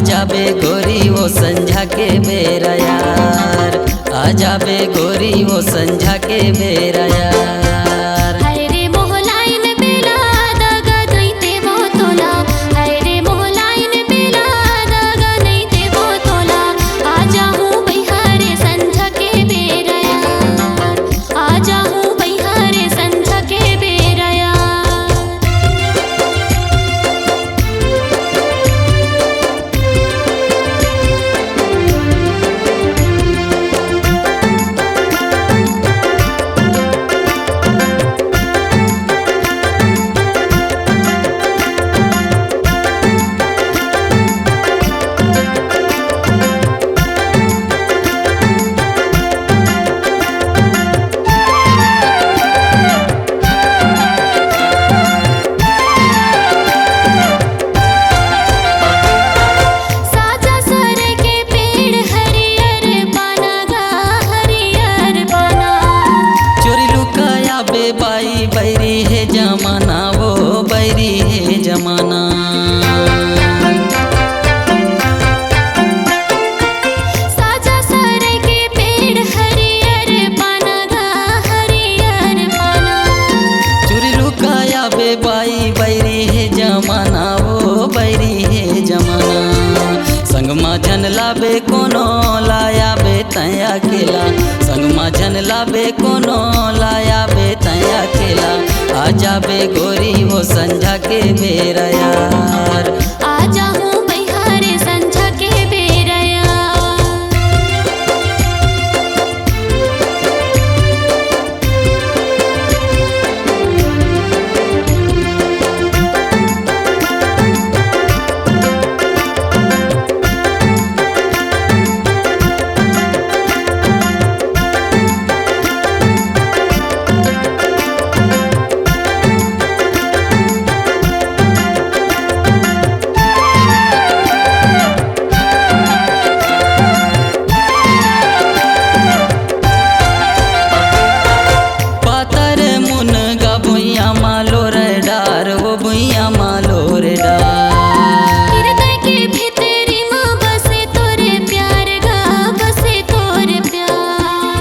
आजा बे गोरी वो संझा के बेरा यार, आजा बे गोरी वो संझा के बेरा यार। हाय रे मोहलाइन बेला दागा नहीं देवो तोला, हाय रे मोहलाइन बेला दागा नहीं देवो तोला। आजा हूँ बिहारे संझा के बेरा यार, आजा हूँ बिहारे संझा के बेरा यार। बाई बैरी है जमाना, वो बैरी है जमाना। साजा सारे के पेड़ हरियर पाना गा हरियर पाना। चोरी लुकाया बे बाई बैरी है जमाना, वो बैरी है जमाना। संगमा जन लाबे कोनो लाया बे तया केला, संगमा जन लाबे कोनो लाया बे तया केला। आजा बे गोरी वो संझा के बेरा यार, आजा हूँ बिहारे संझा के बेरा यार। मालो रे डार, वो भुइया मालो रे डार। हृदय के भीतरी माँ बसे तोरे प्यार गा, बसे तोरे प्यार।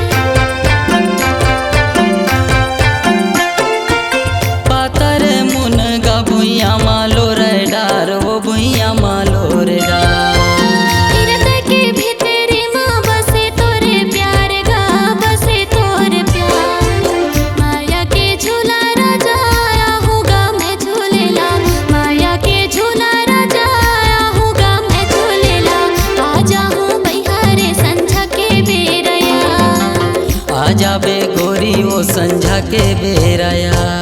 पातर मुन गा भुइया मालो रे डार, वो भुइया मालो रे डार। हृदय के भीतरी माँ बसे तोरे प्यार गा, बसे तोरे प्यार। माया के झूला आजा बे गोरी वो संझा के बेरा यार।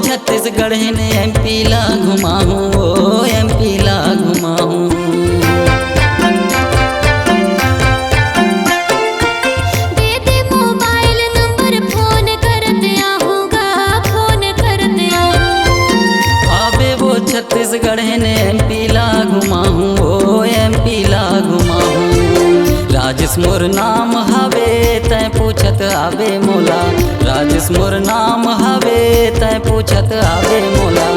छत्तीसगढ़ ने एमपी ला घुमाऊँ, ओ एमपी ला घुमाऊँ। दे दे मोबाइल नंबर फोन कर दिया होगा, फोन कर दिया। आबे वो छत्तीसगढ़ ने एमपी ला घुमाऊँ, ओ एमपी ला घुमाऊँ। राजेश मोर नाम हवे तै पूछत आवे मोला, राजेश मोर नाम हवे तै पूछत आवे मोला।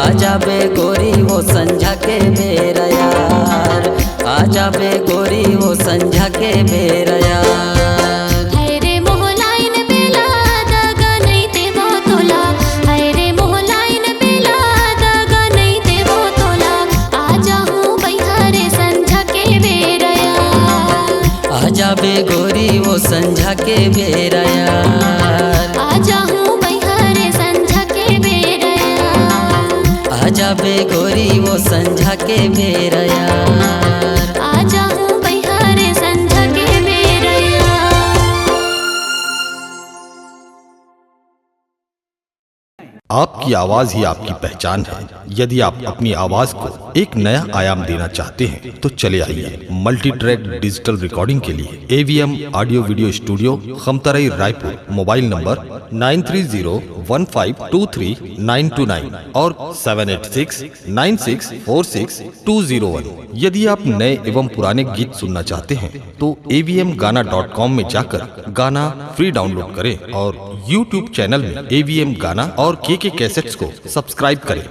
आजा बे गोरी वो संझा के बेरा यार, आजा बे गोरी वो संझा के बेरा यार। हाय रे मोहलाइन बेला दागा नहीं देवो तोला, हाय रे मोहलाइन बेला दागा नहीं देवो तोला। आजा हूँ बिहारे संझा के बेरा यार, आजा बे गोरी वो संझा के बेरा यार। आजा हूँ बिहारे संझा के बेरा यार, आजा बे गोरी वो संझा के बेरा यार। आजा हूँ बिहारे संझा के बेरा। आपकी आवाज ही आपकी पहचान है। यदि आप अपनी आवाज को एक नया आयाम देना चाहते हैं तो चले आइए मल्टी ट्रैक डिजिटल रिकॉर्डिंग के लिए AVM audio video studio, Khamtarai, Raipur. Mobile number 9301523929 और 7869646201। यदि आप नए एवं पुराने गीत सुनना चाहते हैं तो avmgana.com में जाकर गाना फ्री डाउनलोड करें और YouTube चैनल में AVM गाना और KK कैसेट्स को सब्सक्राइब करें।